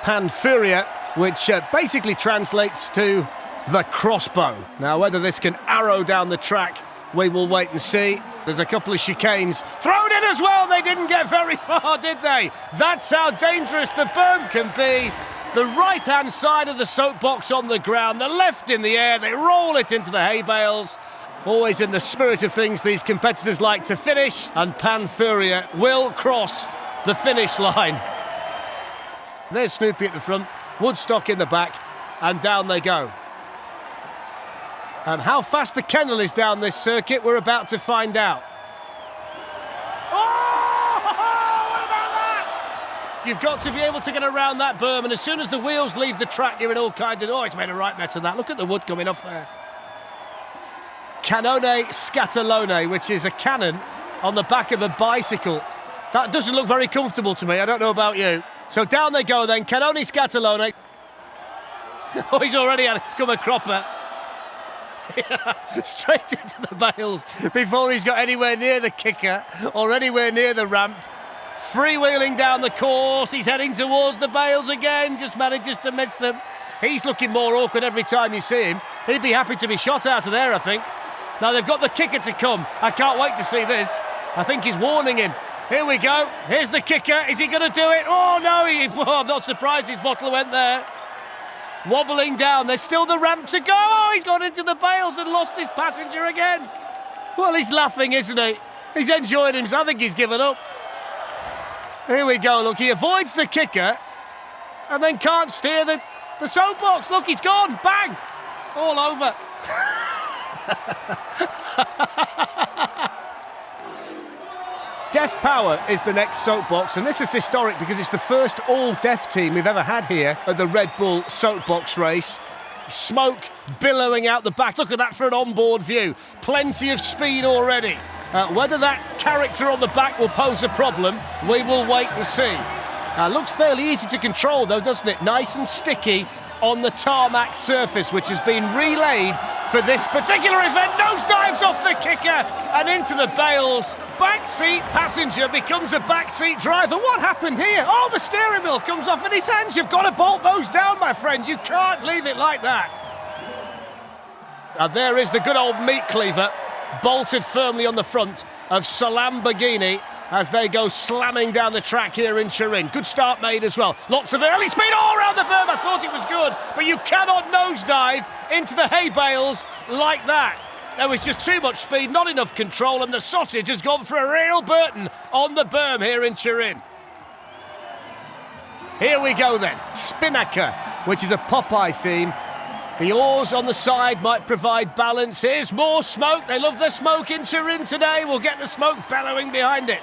PANFURIA, which basically translates to the crossbow. Now, whether this can arrow down the track, we will wait and see. There's a couple of chicanes thrown in as well. They didn't get very far, did they? That's how dangerous the berm can be. The right-hand side of the soapbox on the ground, the left in the air. They roll it into the hay bales. Always in the spirit of things, these competitors like to finish, and PANFURIA will cross the finish line. There's Snoopy at the front, Woodstock in the back, and down they go. And how fast a kennel is down this circuit, we're about to find out. Oh, what about that? You've got to be able to get around that berm, and as soon as the wheels leave the track, you're in all kinds of... Oh, it's made a right mess of that. Look at the wood coming off there. CANNONE SCATALONE, which is a cannon on the back of a bicycle. That doesn't look very comfortable to me. I don't know about you. So down they go then, CANNONE SCATALONE. Oh, he's already become a cropper. Straight into the bales before he's got anywhere near the kicker or anywhere near the ramp. Freewheeling down the course, he's heading towards the bales again, just manages to miss them. He's looking more awkward every time you see him. He'd be happy to be shot out of there, I think. Now they've got the kicker to come. I can't wait to see this. I think he's warning him. Here we go. Here's the kicker. Is he going to do it? Oh, no. Oh, I'm not surprised his bottle went there. Wobbling down. There's still the ramp to go. Oh, he's gone into the bales and lost his passenger again. Well, he's laughing, isn't he? He's enjoying himself. I think he's given up. Here we go. Look, he avoids the kicker and then can't steer the soapbox. Look, he's gone. Bang. All over. Deaf Power is the next soapbox, and this is historic because it's the first all-deaf team we've ever had here at the Red Bull Soapbox Race. Smoke billowing out the back. Look at that for an onboard view. Plenty of speed already. Whether that character on the back will pose a problem, we will wait and see. Looks fairly easy to control though, doesn't it? Nice and sticky on the tarmac surface, which has been relayed for this particular event. Nosedives off the kicker and into the bales. Backseat passenger becomes a backseat driver. What happened here? Oh, the steering wheel comes off in his hands. You've got to bolt those down, my friend. You can't leave it like that. And there is the good old meat cleaver, bolted firmly on the front of SALAMBORGHINI as they go slamming down the track here in Turin. Good start made as well. Lots of early speed all around the berm. I thought it was good, but you cannot nosedive into the hay bales like that. There was just too much speed, not enough control, and the sausage has gone for a real Burton on the berm here in Turin. Here we go then. SPINNACAR, which is a Popeye theme. The oars on the side might provide balance. Here's more smoke. They love the smoke in Turin today. We'll get the smoke bellowing behind it.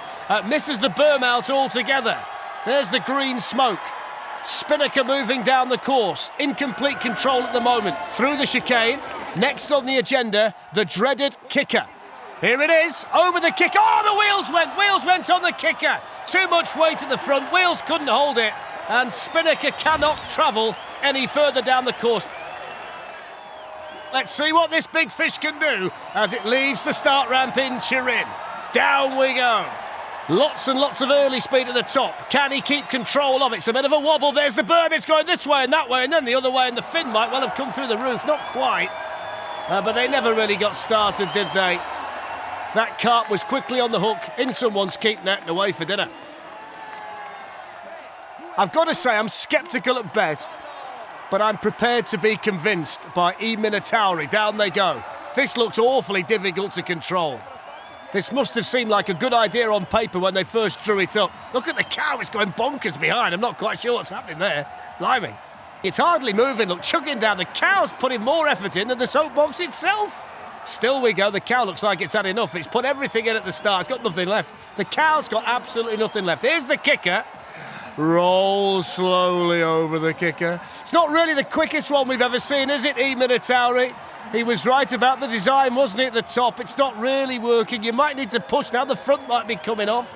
Misses the berm out altogether. There's the green smoke. SPINNACAR moving down the course. Incomplete control at the moment. Through the chicane. Next on the agenda, the dreaded kicker. Here it is. Over the kicker. Oh, the wheels went. Wheels went on the kicker. Too much weight at the front. Wheels couldn't hold it. And SPINNACAR cannot travel any further down the course. Let's see what this big fish can do as it leaves the start ramp in Turin. Down we go. Lots and lots of early speed at the top. Can he keep control of it? It's a bit of a wobble. There's the berm. It's going this way and that way and then the other way, and the fin might well have come through the roof. Not quite. But they never really got started, did they? That carp was quickly on the hook, in someone's keep net and away for dinner. I've got to say, I'm sceptical at best, but I'm prepared to be convinced by MINATAURI. Down they go. This looks awfully difficult to control. This must have seemed like a good idea on paper when they first drew it up. Look at the cow, it's going bonkers behind. I'm not quite sure what's happening there. Blimey. It's hardly moving, look, chugging down. The cow's putting more effort in than the soapbox itself. Still we go, the cow looks like it's had enough. It's put everything in at the start, it's got nothing left. The cow's got absolutely nothing left. Here's the kicker. Rolls slowly over the kicker. It's not really the quickest one we've ever seen, is it, MINATAURI? He was right about the design, wasn't he, at the top? It's not really working. You might need to push now. The front might be coming off.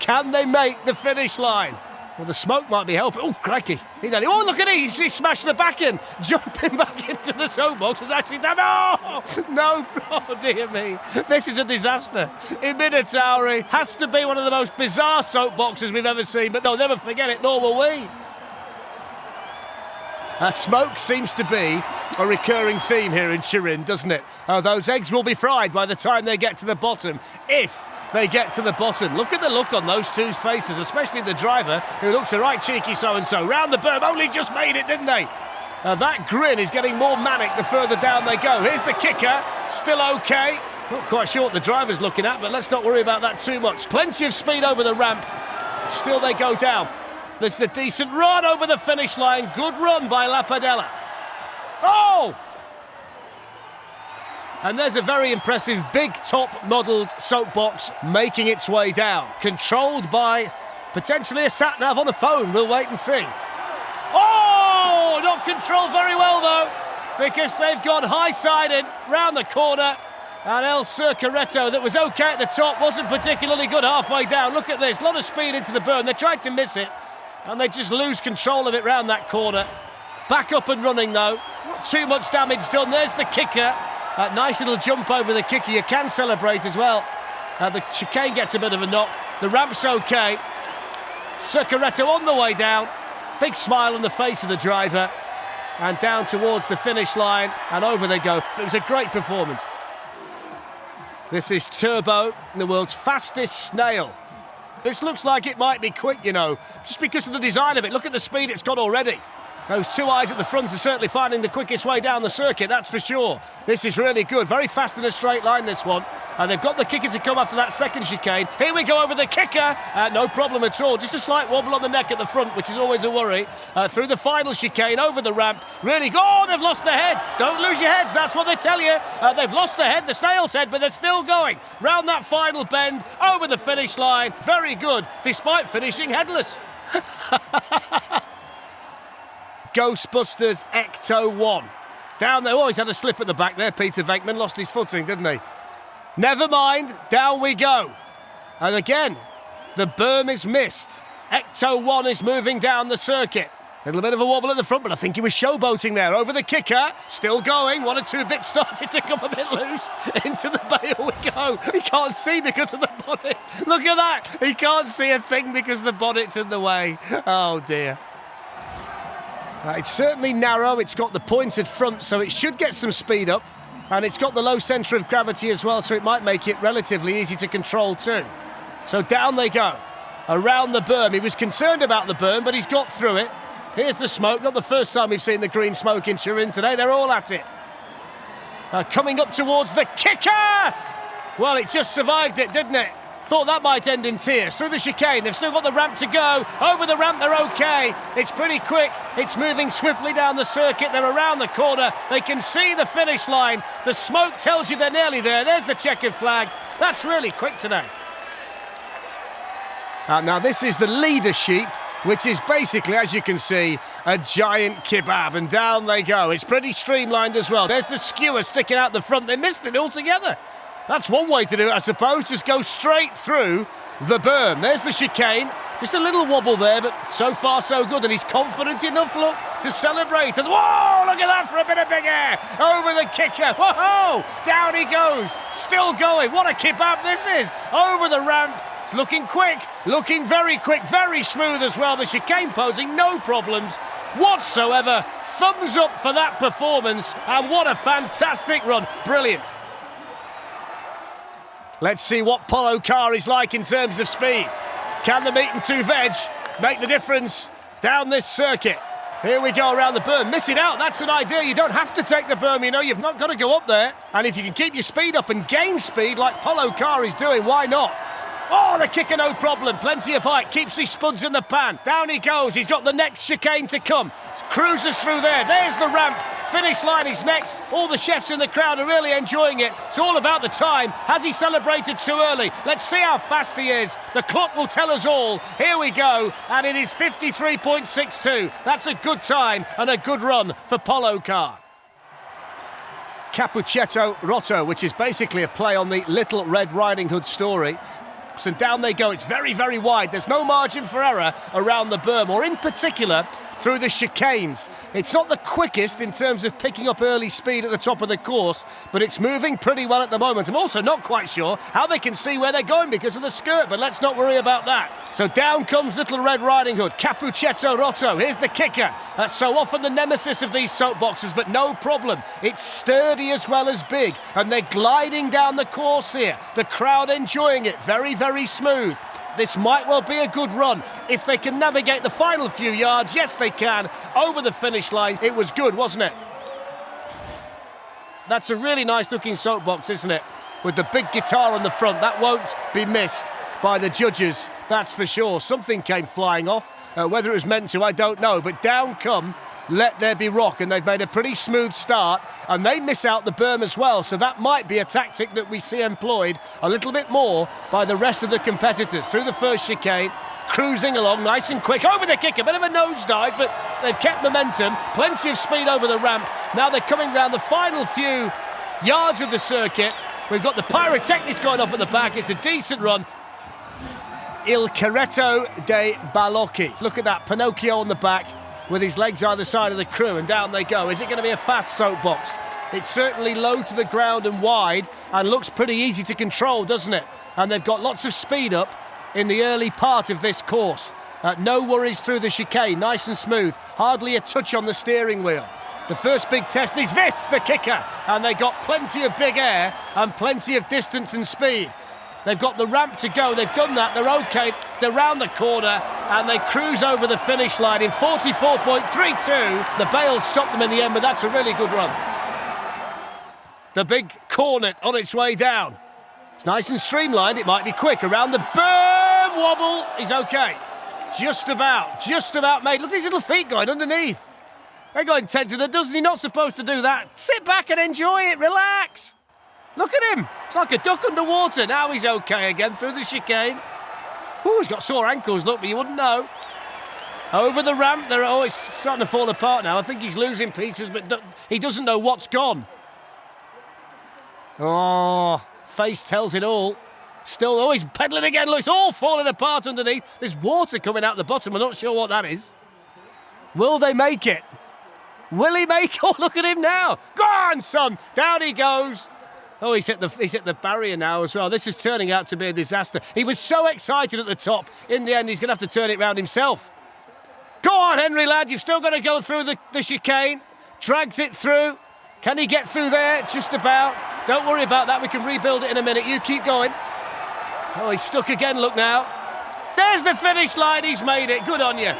Can they make the finish line? Well, the smoke might be helping. Oh, crikey. Oh, look at it. He smashed the back end. Jumping back into the soapbox has actually done... Oh, no. Oh, dear me. This is a disaster. MINATAURI has to be one of the most bizarre soapboxes we've ever seen, but they'll never forget it, nor will we. Smoke seems to be a recurring theme here in Turin, doesn't it? Those eggs will be fried by the time they get to the bottom, if they get to the bottom. Look at the look on those two's faces, especially the driver, who looks a right cheeky so-and-so. Round the berm, only just made it, didn't they? That grin is getting more manic the further down they go. Here's the kicker, still okay. Not quite sure what the driver's looking at, but let's not worry about that too much. Plenty of speed over the ramp. Still they go down. This is a decent run over the finish line. Good run by La Padella. Oh! And there's a very impressive big top-modelled soapbox making its way down. Controlled by potentially a sat-nav on the phone. We'll wait and see. Oh! Not controlled very well, though, because they've gone high-sided round the corner. And El CIRCARRETTO, that was OK at the top, wasn't particularly good halfway down. Look at this, a lot of speed into the berm. They tried to miss it, and they just lose control of it round that corner. Back up and running, though. Not too much damage done. There's the kicker. That nice little jump over the kicker. You can celebrate as well. The chicane gets a bit of a knock. The ramp's OK. CIRCARRETTO on the way down. Big smile on the face of the driver. And down towards the finish line, and over they go. It was a great performance. This is Turbo, the world's fastest snail. This looks like it might be quick, you know, just because of the design of it. Look at the speed it's got already. Those two eyes at the front are certainly finding the quickest way down the circuit, that's for sure. This is really good. Very fast in a straight line, this one. And they've got the kicker to come after that second chicane. Here we go over the kicker. No problem at all. Just a slight wobble on the neck at the front, which is always a worry. Through the final chicane, over the ramp. Really go. Oh, they've lost their head. Don't lose your heads, that's what they tell you. They've lost their head, the snail's head, but they're still going. Round that final bend, over the finish line. Very good, despite finishing headless. Ghostbusters Ecto 1. Down there, he's had a slip at the back there. Peter Venkman lost his footing, didn't he? Never mind, down we go. And again, the berm is missed. Ecto 1 is moving down the circuit. A little bit of a wobble at the front, but I think he was showboating there. Over the kicker, still going. One or two bits started to come a bit loose. Into the bale we go. He can't see because of the bonnet. Look at that. He can't see a thing because the bonnet's in the way. Oh, dear. It's certainly narrow, it's got the pointed front, so it should get some speed up, and it's got the low centre of gravity as well, so it might make it relatively easy to control too. So down they go, around the berm. He was concerned about the berm, but he's got through it. Here's the smoke, not the first time we've seen the green smoke in Turin today, they're all at it. Coming up towards the kicker! Well, it just survived it, didn't it? Thought that might end in tears. Through the chicane, they've still got the ramp to go. Over the ramp, they're okay. It's pretty quick. It's moving swiftly down the circuit. They're around the corner. They can see the finish line. The smoke tells you they're nearly there. There's the checkered flag. That's really quick today. Now this is the leader sheep, which is basically, as you can see, a giant kebab, and down they go. It's pretty streamlined as well. There's the skewer sticking out the front. They missed it altogether. That's one way to do it, I suppose. Just go straight through the berm. There's the chicane. Just a little wobble there, but so far so good. And he's confident enough, look, to celebrate. And whoa, look at that for a bit of big air. Over the kicker. Whoa, down he goes. Still going. What a kebab this is. Over the ramp. It's looking quick, looking very quick, very smooth as well. The chicane posing no problems whatsoever. Thumbs up for that performance. And what a fantastic run. Brilliant. Let's see what Pollo Car is like in terms of speed. Can the meat and two veg make the difference down this circuit? Here we go around the berm. Miss it out, that's an idea. You don't have to take the berm, you know, you've not got to go up there. And if you can keep your speed up and gain speed like Pollo Car is doing, why not? Oh, the kicker, no problem. Plenty of height. Keeps his spuds in the pan. Down he goes. He's got the next chicane to come. Cruises through there. There's the ramp. Finish line is next. All the chefs in the crowd are really enjoying it. It's all about the time. Has he celebrated too early? Let's see how fast he is. The clock will tell us all. Here we go. And it is 53.62. That's a good time and a good run for Pollo Car. Cappuccetto Rotto, which is basically a play on the Little Red Riding Hood story. And down they go. It's very, very wide. There's no margin for error around the berm, or in particular, through the chicanes. It's not the quickest in terms of picking up early speed at the top of the course, but it's moving pretty well at the moment. I'm also not quite sure how they can see where they're going because of the skirt, but let's not worry about that. So down comes Little Red Riding Hood, Cappuccetto Rotto. Here's the kicker. That's so often the nemesis of these soapboxes, but no problem. It's sturdy as well as big, and they're gliding down the course here. The crowd enjoying it, very, very smooth. This might well be a good run. If they can navigate the final few yards, yes they can, over the finish line. It was good, wasn't it? That's a really nice looking soapbox, isn't it? With the big guitar on the front, that won't be missed by the judges, that's for sure. Something came flying off, whether it was meant to, I don't know, but down come Let There Be Rock, and they've made a pretty smooth start, and they miss out the berm as well, so that might be a tactic that we see employed a little bit more by the rest of the competitors. Through the first chicane, cruising along nice and quick, over the kick, a bit of a nosedive, but they've kept momentum, plenty of speed over the ramp. Now they're coming round the final few yards of the circuit. We've got the pyrotechnics going off at the back. It's a decent run. Il Carretto dei Balocchi. Look at that, Pinocchio on the back with his legs either side of the crew, and down they go. Is it going to be a fast soapbox? It's certainly low to the ground and wide, and looks pretty easy to control, doesn't it? And they've got lots of speed up in the early part of this course. No worries through the chicane, nice and smooth. Hardly a touch on the steering wheel. The first big test is this, the kicker. And they got plenty of big air and plenty of distance and speed. They've got the ramp to go, they've done that, they're okay. They're round the corner and they cruise over the finish line in 44.32. The bales stopped them in the end, but that's a really good run. The big cornet on its way down. It's nice and streamlined, it might be quick. Around the berm, wobble, he's okay. Just about made. Look at his little feet going underneath. They're going 10 to the dozen, he's not supposed to do that. Sit back and enjoy it, relax. Look at him, it's like a duck underwater. Now he's okay again through the chicane. Ooh, he's got sore ankles, look, but you wouldn't know. Over the ramp, they're always starting to fall apart now. I think he's losing pieces, but he doesn't know what's gone. Oh, face tells it all. Still, oh, he's pedalling again. Look, it's all falling apart underneath. There's water coming out the bottom. I'm not sure what that is. Will they make it? Will he make it? Oh, look at him now. Go on, son. Down he goes. Oh, he's hit the barrier now as well. This is turning out to be a disaster. He was so excited at the top. In the end, he's going to have to turn it round himself. Go on, Henry, lad. You've still got to go through the chicane. Drags it through. Can he get through there? Just about. Don't worry about that. We can rebuild it in a minute. You keep going. Oh, he's stuck again. Look now. There's the finish line. He's made it. Good on you.